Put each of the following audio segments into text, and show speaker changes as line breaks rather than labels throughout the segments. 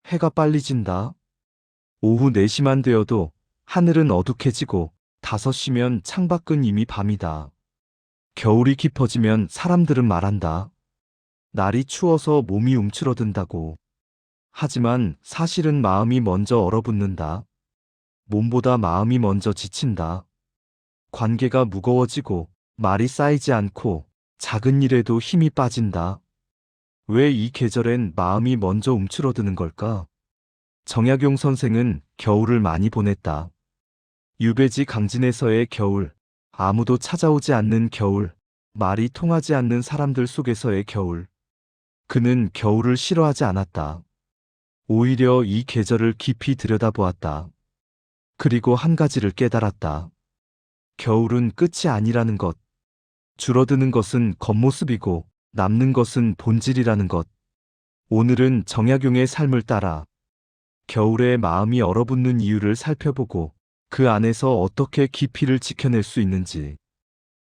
해가 빨리 진다. 오후 4시만 되어도 하늘은 어둑해지고 5시면 창밖은 이미 밤이다. 겨울이 깊어지면 사람들은 말한다. 날이 추워서 몸이 움츠러든다고. 하지만 사실은 마음이 먼저 얼어붙는다. 몸보다 마음이 먼저 지친다. 관계가 무거워지고 말이 쌓이지 않고 작은 일에도 힘이 빠진다. 왜 이 계절엔 마음이 먼저 움츠러드는 걸까? 정약용 선생은 겨울을 많이 보냈다. 유배지 강진에서의 겨울, 아무도 찾아오지 않는 겨울, 말이 통하지 않는 사람들 속에서의 겨울. 그는 겨울을 싫어하지 않았다. 오히려 이 계절을 깊이 들여다보았다. 그리고 한 가지를 깨달았다. 겨울은 끝이 아니라는 것. 줄어드는 것은 겉모습이고 남는 것은 본질이라는 것. 오늘은 정약용의 삶을 따라 겨울에 마음이 얼어붙는 이유를 살펴보고 그 안에서 어떻게 깊이를 지켜낼 수 있는지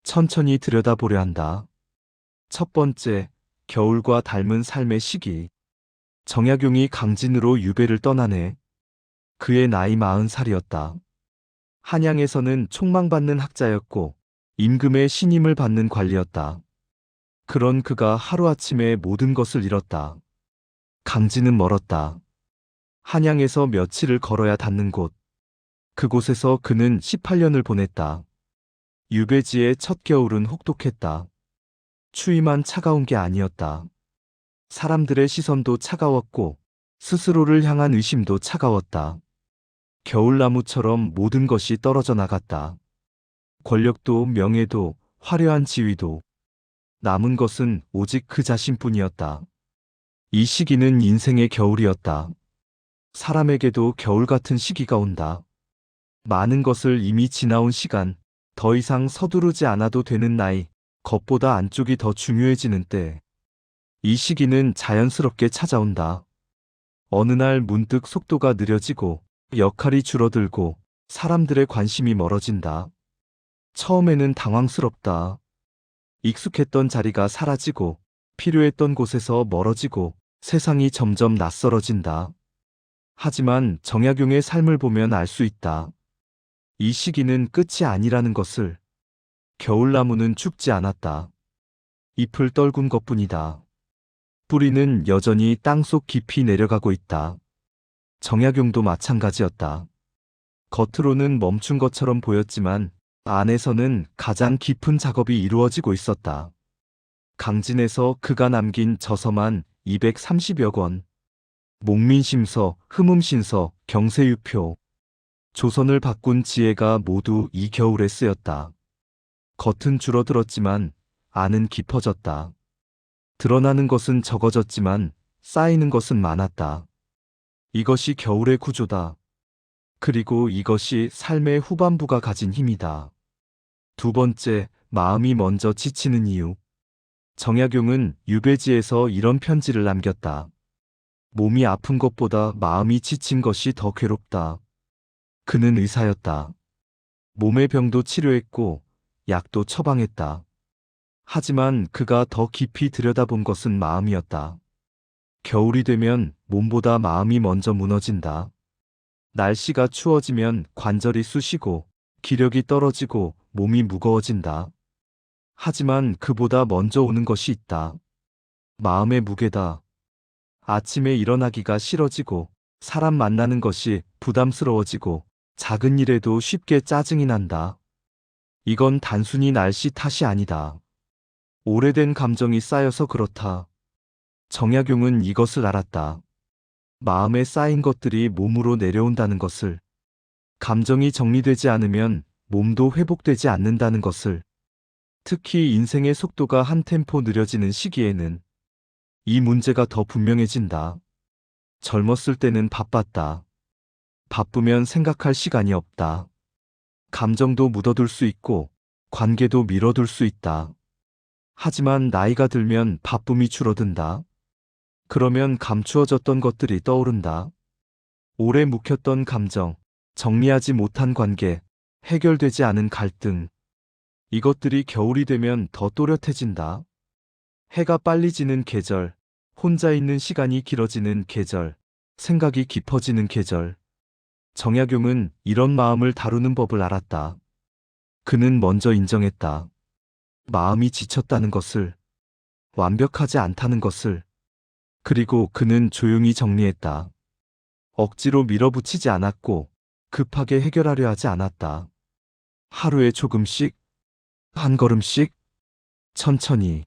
천천히 들여다보려 한다. 첫 번째, 겨울과 닮은 삶의 시기. 정약용이 강진으로 유배를 떠나네. 그의 나이 40살이었다. 한양에서는 촉망받는 학자였고 임금의 신임을 받는 관리였다. 그런 그가 하루아침에 모든 것을 잃었다. 강진은 멀었다. 한양에서 며칠을 걸어야 닿는 곳. 그곳에서 그는 18년을 보냈다. 유배지의 첫 겨울은 혹독했다. 추위만 차가운 게 아니었다. 사람들의 시선도 차가웠고 스스로를 향한 의심도 차가웠다. 겨울나무처럼 모든 것이 떨어져 나갔다. 권력도 명예도 화려한 지위도. 남은 것은 오직 그 자신뿐이었다. 이 시기는 인생의 겨울이었다. 사람에게도 겨울 같은 시기가 온다. 많은 것을 이미 지나온 시간, 더 이상 서두르지 않아도 되는 나이, 겉보다 안쪽이 더 중요해지는 때. 이 시기는 자연스럽게 찾아온다. 어느 날 문득 속도가 느려지고 역할이 줄어들고 사람들의 관심이 멀어진다. 처음에는 당황스럽다. 익숙했던 자리가 사라지고 필요했던 곳에서 멀어지고 세상이 점점 낯설어진다. 하지만 정약용의 삶을 보면 알 수 있다. 이 시기는 끝이 아니라는 것을. 겨울나무는 죽지 않았다. 잎을 떨군 것뿐이다. 뿌리는 여전히 땅속 깊이 내려가고 있다. 정약용도 마찬가지였다. 겉으로는 멈춘 것처럼 보였지만 안에서는 가장 깊은 작업이 이루어지고 있었다. 강진에서 그가 남긴 저서만 230여 권. 목민심서, 흠음신서, 경세유표. 조선을 바꾼 지혜가 모두 이 겨울에 쓰였다. 겉은 줄어들었지만 안은 깊어졌다. 드러나는 것은 적어졌지만 쌓이는 것은 많았다. 이것이 겨울의 구조다. 그리고 이것이 삶의 후반부가 가진 힘이다. 두 번째, 마음이 먼저 지치는 이유. 정약용은 유배지에서 이런 편지를 남겼다. 몸이 아픈 것보다 마음이 지친 것이 더 괴롭다. 그는 의사였다. 몸의 병도 치료했고 약도 처방했다. 하지만 그가 더 깊이 들여다본 것은 마음이었다. 겨울이 되면 몸보다 마음이 먼저 무너진다. 날씨가 추워지면 관절이 쑤시고 기력이 떨어지고 몸이 무거워진다. 하지만 그보다 먼저 오는 것이 있다. 마음의 무게다. 아침에 일어나기가 싫어지고 사람 만나는 것이 부담스러워지고 작은 일에도 쉽게 짜증이 난다. 이건 단순히 날씨 탓이 아니다. 오래된 감정이 쌓여서 그렇다. 정약용은 이것을 알았다. 마음에 쌓인 것들이 몸으로 내려온다는 것을. 감정이 정리되지 않으면 몸도 회복되지 않는다는 것을. 특히 인생의 속도가 한 템포 느려지는 시기에는 이 문제가 더 분명해진다. 젊었을 때는 바빴다. 바쁘면 생각할 시간이 없다. 감정도 묻어둘 수 있고 관계도 미뤄둘 수 있다. 하지만 나이가 들면 바쁨이 줄어든다. 그러면 감추어졌던 것들이 떠오른다. 오래 묵혔던 감정, 정리하지 못한 관계, 해결되지 않은 갈등. 이것들이 겨울이 되면 더 또렷해진다. 해가 빨리 지는 계절, 혼자 있는 시간이 길어지는 계절, 생각이 깊어지는 계절. 정약용은 이런 마음을 다루는 법을 알았다. 그는 먼저 인정했다. 마음이 지쳤다는 것을, 완벽하지 않다는 것을. 그리고 그는 조용히 정리했다. 억지로 밀어붙이지 않았고 급하게 해결하려 하지 않았다. 하루에 조금씩, 한 걸음씩, 천천히.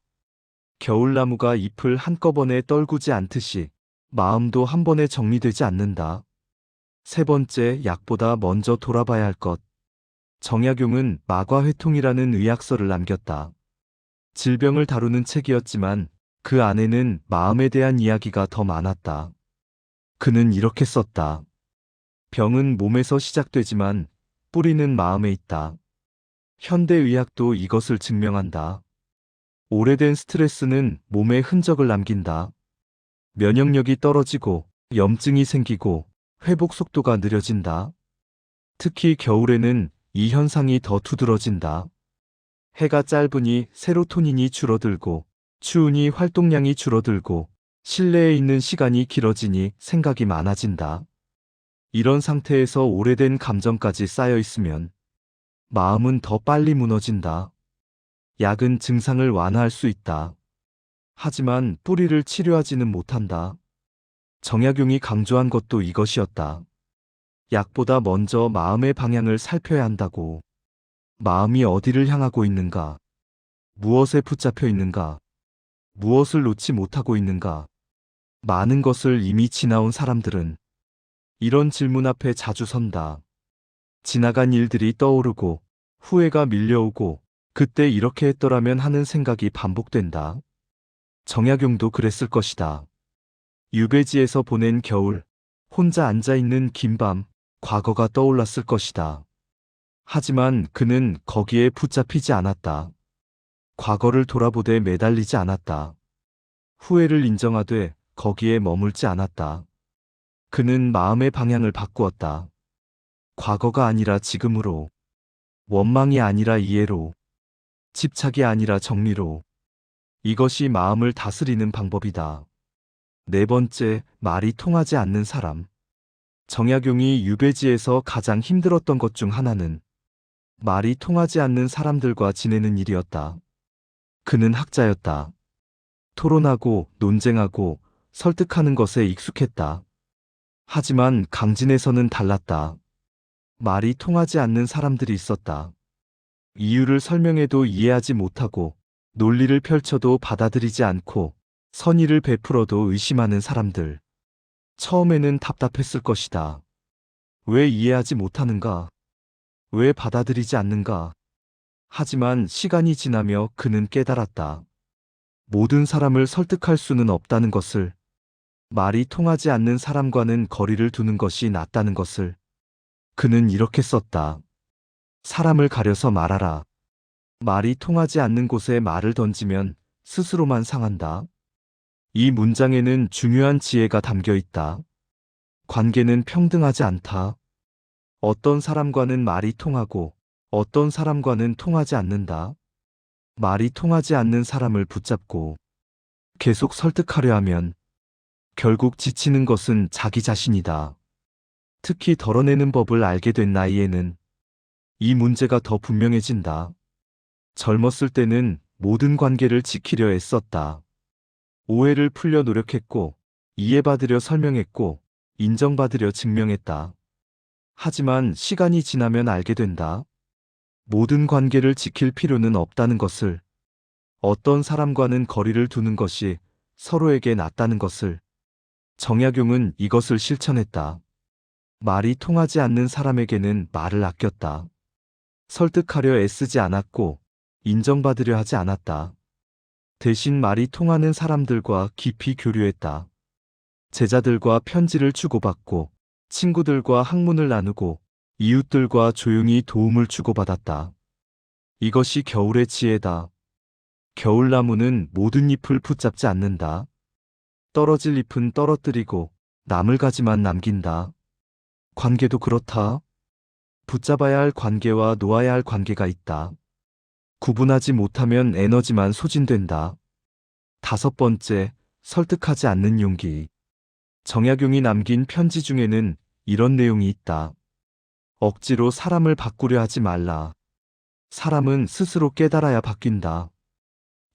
겨울나무가 잎을 한꺼번에 떨구지 않듯이 마음도 한 번에 정리되지 않는다. 세 번째, 약보다 먼저 돌아봐야 할 것. 정약용은 마과회통이라는 의학서를 남겼다. 질병을 다루는 책이었지만 그 안에는 마음에 대한 이야기가 더 많았다. 그는 이렇게 썼다. 병은 몸에서 시작되지만 뿌리는 마음에 있다. 현대의학도 이것을 증명한다. 오래된 스트레스는 몸에 흔적을 남긴다. 면역력이 떨어지고 염증이 생기고 회복 속도가 느려진다. 특히 겨울에는 이 현상이 더 두드러진다. 해가 짧으니 세로토닌이 줄어들고 추우니 활동량이 줄어들고 실내에 있는 시간이 길어지니 생각이 많아진다. 이런 상태에서 오래된 감정까지 쌓여 있으면 마음은 더 빨리 무너진다. 약은 증상을 완화할 수 있다. 하지만 뿌리를 치료하지는 못한다. 정약용이 강조한 것도 이것이었다. 약보다 먼저 마음의 방향을 살펴야 한다고. 마음이 어디를 향하고 있는가? 무엇에 붙잡혀 있는가? 무엇을 놓지 못하고 있는가? 많은 것을 이미 지나온 사람들은 이런 질문 앞에 자주 선다. 지나간 일들이 떠오르고 후회가 밀려오고 그때 이렇게 했더라면 하는 생각이 반복된다. 정약용도 그랬을 것이다. 유배지에서 보낸 겨울, 혼자 앉아있는 긴 밤, 과거가 떠올랐을 것이다. 하지만 그는 거기에 붙잡히지 않았다. 과거를 돌아보되 매달리지 않았다. 후회를 인정하되 거기에 머물지 않았다. 그는 마음의 방향을 바꾸었다. 과거가 아니라 지금으로, 원망이 아니라 이해로, 집착이 아니라 정리로. 이것이 마음을 다스리는 방법이다. 네 번째, 말이 통하지 않는 사람. 정약용이 유배지에서 가장 힘들었던 것 중 하나는 말이 통하지 않는 사람들과 지내는 일이었다. 그는 학자였다. 토론하고 논쟁하고 설득하는 것에 익숙했다. 하지만 강진에서는 달랐다. 말이 통하지 않는 사람들이 있었다. 이유를 설명해도 이해하지 못하고 논리를 펼쳐도 받아들이지 않고 선의를 베풀어도 의심하는 사람들. 처음에는 답답했을 것이다. 왜 이해하지 못하는가? 왜 받아들이지 않는가? 하지만 시간이 지나며 그는 깨달았다. 모든 사람을 설득할 수는 없다는 것을, 말이 통하지 않는 사람과는 거리를 두는 것이 낫다는 것을. 그는 이렇게 썼다. 사람을 가려서 말하라. 말이 통하지 않는 곳에 말을 던지면 스스로만 상한다. 이 문장에는 중요한 지혜가 담겨 있다. 관계는 평등하지 않다. 어떤 사람과는 말이 통하고 어떤 사람과는 통하지 않는다. 말이 통하지 않는 사람을 붙잡고 계속 설득하려 하면 결국 지치는 것은 자기 자신이다. 특히 덜어내는 법을 알게 된 나이에는 이 문제가 더 분명해진다. 젊었을 때는 모든 관계를 지키려 애썼다. 오해를 풀려 노력했고, 이해받으려 설명했고, 인정받으려 증명했다. 하지만 시간이 지나면 알게 된다. 모든 관계를 지킬 필요는 없다는 것을, 어떤 사람과는 거리를 두는 것이 서로에게 낫다는 것을. 정약용은 이것을 실천했다. 말이 통하지 않는 사람에게는 말을 아꼈다. 설득하려 애쓰지 않았고 인정받으려 하지 않았다. 대신 말이 통하는 사람들과 깊이 교류했다. 제자들과 편지를 주고받고 친구들과 학문을 나누고 이웃들과 조용히 도움을 주고받았다. 이것이 겨울의 지혜다. 겨울나무는 모든 잎을 붙잡지 않는다. 떨어질 잎은 떨어뜨리고 나물가지만 남긴다. 관계도 그렇다. 붙잡아야 할 관계와 놓아야 할 관계가 있다. 구분하지 못하면 에너지만 소진된다. 다섯 번째, 설득하지 않는 용기. 정약용이 남긴 편지 중에는 이런 내용이 있다. 억지로 사람을 바꾸려 하지 말라. 사람은 스스로 깨달아야 바뀐다.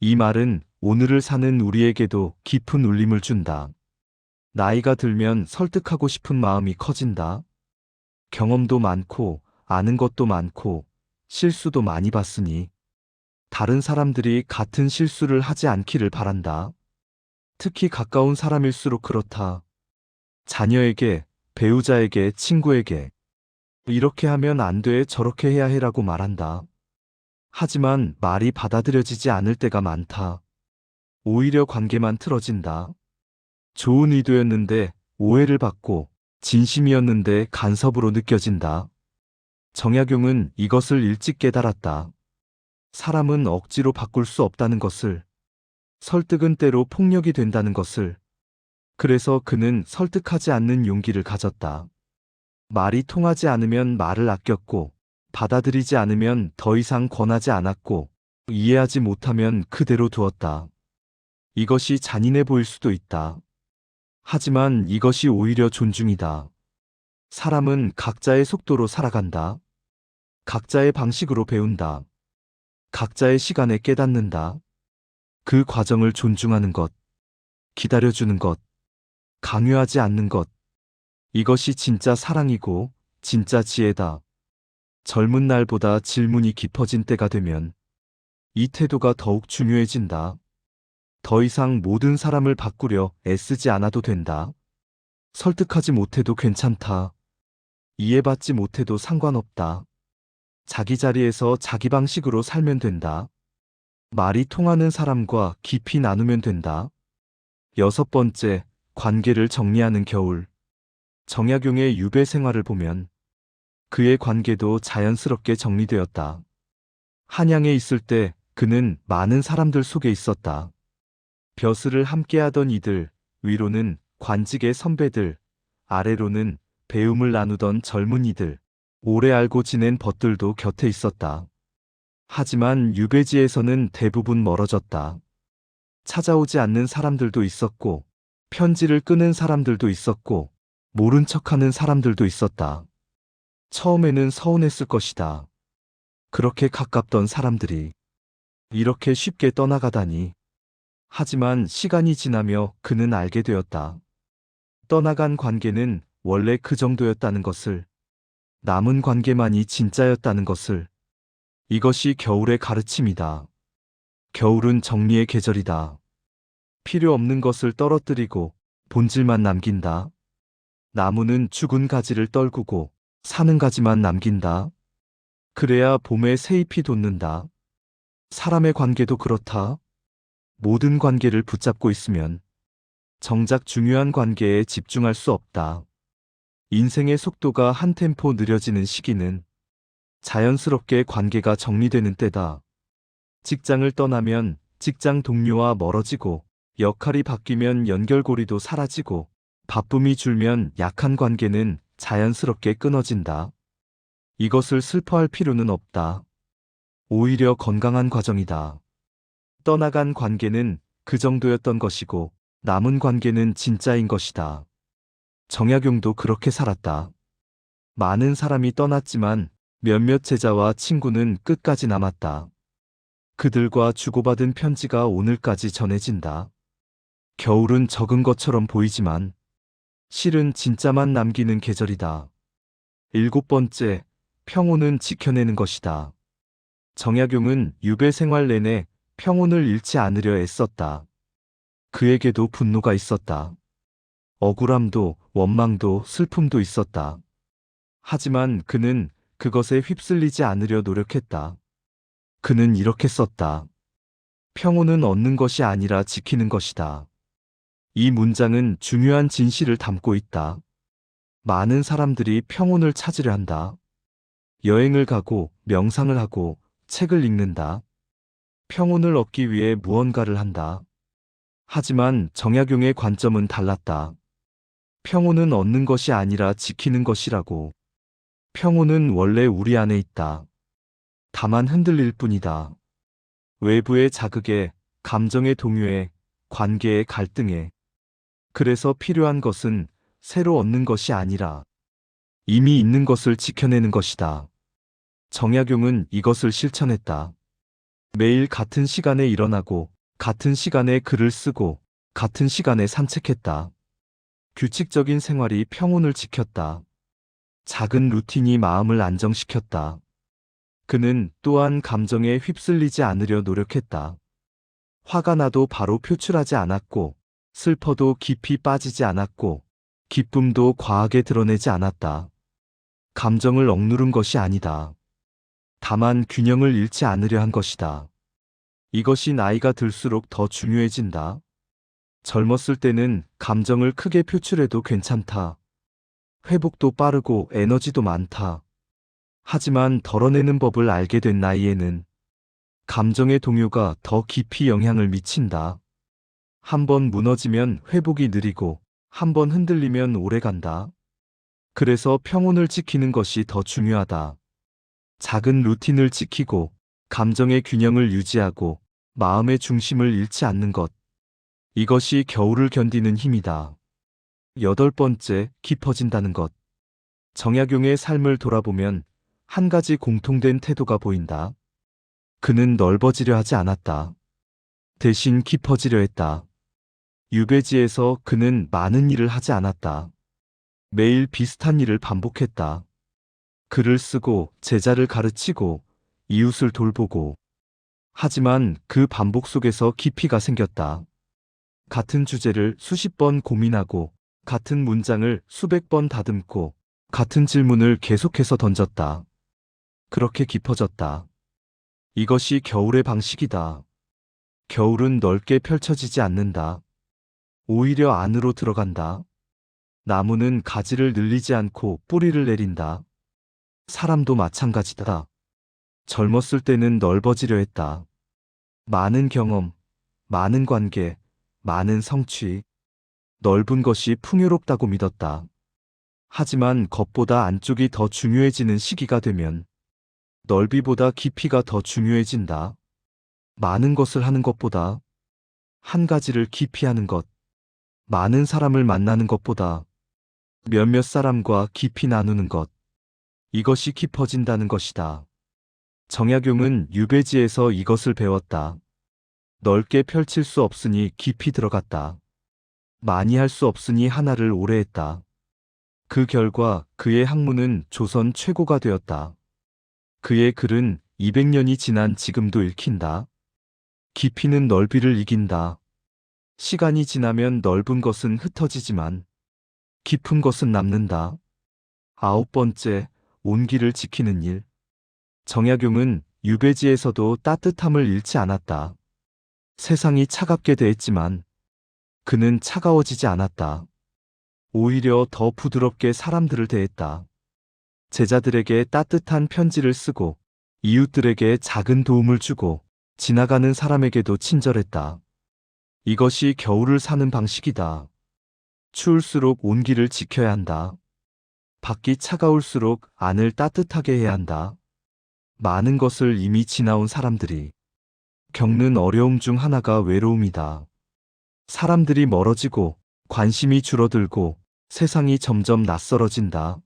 이 말은 오늘을 사는 우리에게도 깊은 울림을 준다. 나이가 들면 설득하고 싶은 마음이 커진다. 경험도 많고 아는 것도 많고 실수도 많이 봤으니 다른 사람들이 같은 실수를 하지 않기를 바란다. 특히 가까운 사람일수록 그렇다. 자녀에게, 배우자에게, 친구에게 이렇게 하면 안 돼, 저렇게 해야 해라고 말한다. 하지만 말이 받아들여지지 않을 때가 많다. 오히려 관계만 틀어진다. 좋은 의도였는데 오해를 받고 진심이었는데 간섭으로 느껴진다. 정약용은 이것을 일찍 깨달았다. 사람은 억지로 바꿀 수 없다는 것을, 설득은 때로 폭력이 된다는 것을. 그래서 그는 설득하지 않는 용기를 가졌다. 말이 통하지 않으면 말을 아꼈고, 받아들이지 않으면 더 이상 권하지 않았고, 이해하지 못하면 그대로 두었다. 이것이 잔인해 보일 수도 있다. 하지만 이것이 오히려 존중이다. 사람은 각자의 속도로 살아간다. 각자의 방식으로 배운다. 각자의 시간에 깨닫는다. 그 과정을 존중하는 것, 기다려주는 것, 강요하지 않는 것. 이것이 진짜 사랑이고 진짜 지혜다. 젊은 날보다 질문이 깊어진 때가 되면 이 태도가 더욱 중요해진다. 더 이상 모든 사람을 바꾸려 애쓰지 않아도 된다. 설득하지 못해도 괜찮다. 이해받지 못해도 상관없다. 자기 자리에서 자기 방식으로 살면 된다. 말이 통하는 사람과 깊이 나누면 된다. 6번째, 관계를 정리하는 겨울. 정약용의 유배 생활을 보면 그의 관계도 자연스럽게 정리되었다. 한양에 있을 때 그는 많은 사람들 속에 있었다. 벼슬을 함께하던 이들, 위로는 관직의 선배들, 아래로는 배움을 나누던 젊은이들, 오래 알고 지낸 벗들도 곁에 있었다. 하지만 유배지에서는 대부분 멀어졌다. 찾아오지 않는 사람들도 있었고, 편지를 끄는 사람들도 있었고, 모른 척하는 사람들도 있었다. 처음에는 서운했을 것이다. 그렇게 가깝던 사람들이 이렇게 쉽게 떠나가다니. 하지만 시간이 지나며 그는 알게 되었다. 떠나간 관계는 원래 그 정도였다는 것을, 남은 관계만이 진짜였다는 것을. 이것이 겨울의 가르침이다. 겨울은 정리의 계절이다. 필요 없는 것을 떨어뜨리고 본질만 남긴다. 나무는 죽은 가지를 떨구고 사는 가지만 남긴다. 그래야 봄에 새잎이 돋는다. 사람의 관계도 그렇다. 모든 관계를 붙잡고 있으면 정작 중요한 관계에 집중할 수 없다. 인생의 속도가 한 템포 느려지는 시기는 자연스럽게 관계가 정리되는 때다. 직장을 떠나면 직장 동료와 멀어지고, 역할이 바뀌면 연결고리도 사라지고, 바쁨이 줄면 약한 관계는 자연스럽게 끊어진다. 이것을 슬퍼할 필요는 없다. 오히려 건강한 과정이다. 떠나간 관계는 그 정도였던 것이고, 남은 관계는 진짜인 것이다. 정약용도 그렇게 살았다. 많은 사람이 떠났지만 몇몇 제자와 친구는 끝까지 남았다. 그들과 주고받은 편지가 오늘까지 전해진다. 겨울은 적은 것처럼 보이지만 실은 진짜만 남기는 계절이다. 7번째, 평온은 지켜내는 것이다. 정약용은 유배 생활 내내 평온을 잃지 않으려 애썼다. 그에게도 분노가 있었다. 억울함도 원망도 슬픔도 있었다. 하지만 그는 그것에 휩쓸리지 않으려 노력했다. 그는 이렇게 썼다. 평온은 얻는 것이 아니라 지키는 것이다. 이 문장은 중요한 진실을 담고 있다. 많은 사람들이 평온을 찾으려 한다. 여행을 가고 명상을 하고 책을 읽는다. 평온을 얻기 위해 무언가를 한다. 하지만 정약용의 관점은 달랐다. 평온은 얻는 것이 아니라 지키는 것이라고. 평온은 원래 우리 안에 있다. 다만 흔들릴 뿐이다. 외부의 자극에, 감정의 동요에, 관계의 갈등에. 그래서 필요한 것은 새로 얻는 것이 아니라 이미 있는 것을 지켜내는 것이다. 정약용은 이것을 실천했다. 매일 같은 시간에 일어나고, 같은 시간에 글을 쓰고, 같은 시간에 산책했다. 규칙적인 생활이 평온을 지켰다. 작은 루틴이 마음을 안정시켰다. 그는 또한 감정에 휩쓸리지 않으려 노력했다. 화가 나도 바로 표출하지 않았고, 슬퍼도 깊이 빠지지 않았고, 기쁨도 과하게 드러내지 않았다. 감정을 억누른 것이 아니다. 다만 균형을 잃지 않으려 한 것이다. 이것이 나이가 들수록 더 중요해진다. 젊었을 때는 감정을 크게 표출해도 괜찮다. 회복도 빠르고 에너지도 많다. 하지만 덜어내는 법을 알게 된 나이에는 감정의 동요가 더 깊이 영향을 미친다. 한 번 무너지면 회복이 느리고 한 번 흔들리면 오래 간다. 그래서 평온을 지키는 것이 더 중요하다. 작은 루틴을 지키고 감정의 균형을 유지하고 마음의 중심을 잃지 않는 것. 이것이 겨울을 견디는 힘이다. 8번째, 깊어진다는 것. 정약용의 삶을 돌아보면 한 가지 공통된 태도가 보인다. 그는 넓어지려 하지 않았다. 대신 깊어지려 했다. 유배지에서 그는 많은 일을 하지 않았다. 매일 비슷한 일을 반복했다. 글을 쓰고, 제자를 가르치고, 이웃을 돌보고. 하지만 그 반복 속에서 깊이가 생겼다. 같은 주제를 수십 번 고민하고, 같은 문장을 수백 번 다듬고, 같은 질문을 계속해서 던졌다. 그렇게 깊어졌다. 이것이 겨울의 방식이다. 겨울은 넓게 펼쳐지지 않는다. 오히려 안으로 들어간다. 나무는 가지를 늘리지 않고 뿌리를 내린다. 사람도 마찬가지다. 젊었을 때는 넓어지려 했다. 많은 경험, 많은 관계, 많은 성취. 넓은 것이 풍요롭다고 믿었다. 하지만 겉보다 안쪽이 더 중요해지는 시기가 되면 넓이보다 깊이가 더 중요해진다. 많은 것을 하는 것보다 한 가지를 깊이 하는 것. 많은 사람을 만나는 것보다 몇몇 사람과 깊이 나누는 것. 이것이 깊어진다는 것이다. 정약용은 유배지에서 이것을 배웠다. 넓게 펼칠 수 없으니 깊이 들어갔다. 많이 할 수 없으니 하나를 오래 했다. 그 결과 그의 학문은 조선 최고가 되었다. 그의 글은 200년이 지난 지금도 읽힌다. 깊이는 넓이를 이긴다. 시간이 지나면 넓은 것은 흩어지지만 깊은 것은 남는다. 9번째, 온기를 지키는 일. 정약용은 유배지에서도 따뜻함을 잃지 않았다. 세상이 차갑게 대했지만 그는 차가워지지 않았다. 오히려 더 부드럽게 사람들을 대했다. 제자들에게 따뜻한 편지를 쓰고 이웃들에게 작은 도움을 주고 지나가는 사람에게도 친절했다. 이것이 겨울을 사는 방식이다. 추울수록 온기를 지켜야 한다. 밖이 차가울수록 안을 따뜻하게 해야 한다. 많은 것을 이미 지나온 사람들이 겪는 어려움 중 하나가 외로움이다. 사람들이 멀어지고 관심이 줄어들고 세상이 점점 낯설어진다.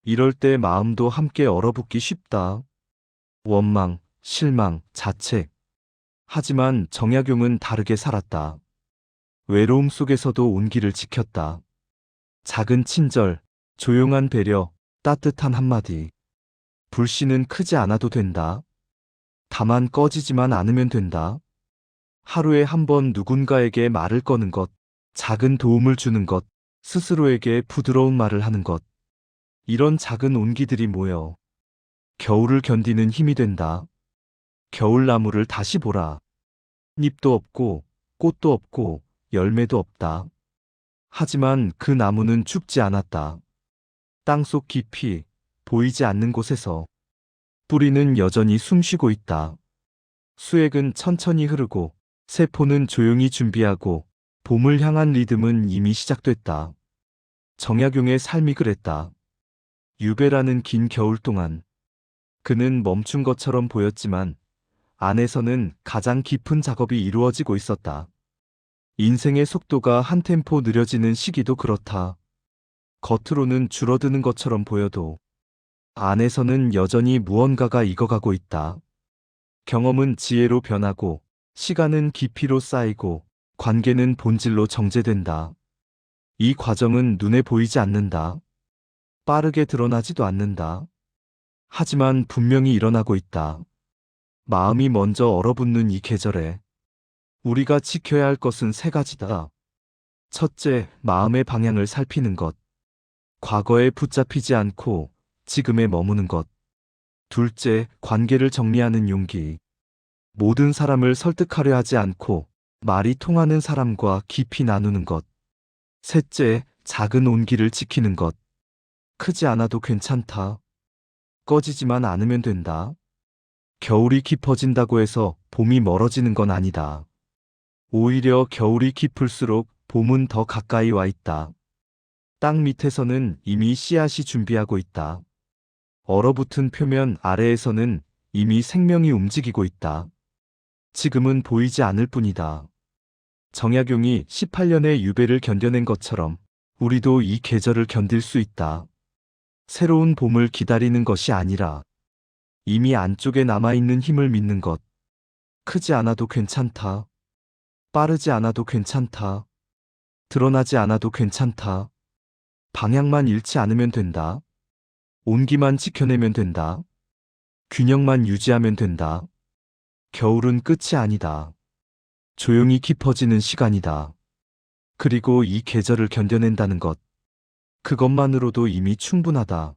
이럴 때 마음도 함께 얼어붙기 쉽다. 원망, 실망, 자책. 하지만 정약용은 다르게 살았다. 외로움 속에서도 온기를 지켰다. 작은 친절, 조용한 배려, 따뜻한 한마디. 불씨는 크지 않아도 된다. 다만 꺼지지만 않으면 된다. 하루에 한 번 누군가에게 말을 거는 것, 작은 도움을 주는 것, 스스로에게 부드러운 말을 하는 것. 이런 작은 온기들이 모여 겨울을 견디는 힘이 된다. 겨울나무를 다시 보라. 잎도 없고 꽃도 없고 열매도 없다. 하지만 그 나무는 죽지 않았다. 땅속 깊이 보이지 않는 곳에서 뿌리는 여전히 숨쉬고 있다. 수액은 천천히 흐르고 세포는 조용히 준비하고 봄을 향한 리듬은 이미 시작됐다. 정약용의 삶이 그랬다. 유배라는 긴 겨울 동안 그는 멈춘 것처럼 보였지만 안에서는 가장 깊은 작업이 이루어지고 있었다. 인생의 속도가 한 템포 느려지는 시기도 그렇다. 겉으로는 줄어드는 것처럼 보여도 안에서는 여전히 무언가가 익어가고 있다. 경험은 지혜로 변하고, 시간은 깊이로 쌓이고, 관계는 본질로 정제된다. 이 과정은 눈에 보이지 않는다. 빠르게 드러나지도 않는다. 하지만 분명히 일어나고 있다. 마음이 먼저 얼어붙는 이 계절에 우리가 지켜야 할 것은 세 가지다. 첫째, 마음의 방향을 살피는 것. 과거에 붙잡히지 않고 지금에 머무는 것. 둘째, 관계를 정리하는 용기. 모든 사람을 설득하려 하지 않고 말이 통하는 사람과 깊이 나누는 것. 셋째, 작은 온기를 지키는 것. 크지 않아도 괜찮다. 꺼지지만 않으면 된다. 겨울이 깊어진다고 해서 봄이 멀어지는 건 아니다. 오히려 겨울이 깊을수록 봄은 더 가까이 와 있다. 땅 밑에서는 이미 씨앗이 준비하고 있다. 얼어붙은 표면 아래에서는 이미 생명이 움직이고 있다. 지금은 보이지 않을 뿐이다. 정약용이 18년의 유배를 견뎌낸 것처럼 우리도 이 계절을 견딜 수 있다. 새로운 봄을 기다리는 것이 아니라 이미 안쪽에 남아있는 힘을 믿는 것. 크지 않아도 괜찮다. 빠르지 않아도 괜찮다. 드러나지 않아도 괜찮다. 방향만 잃지 않으면 된다. 온기만 지켜내면 된다. 균형만 유지하면 된다. 겨울은 끝이 아니다. 조용히 깊어지는 시간이다. 그리고 이 계절을 견뎌낸다는 것. 그것만으로도 이미 충분하다.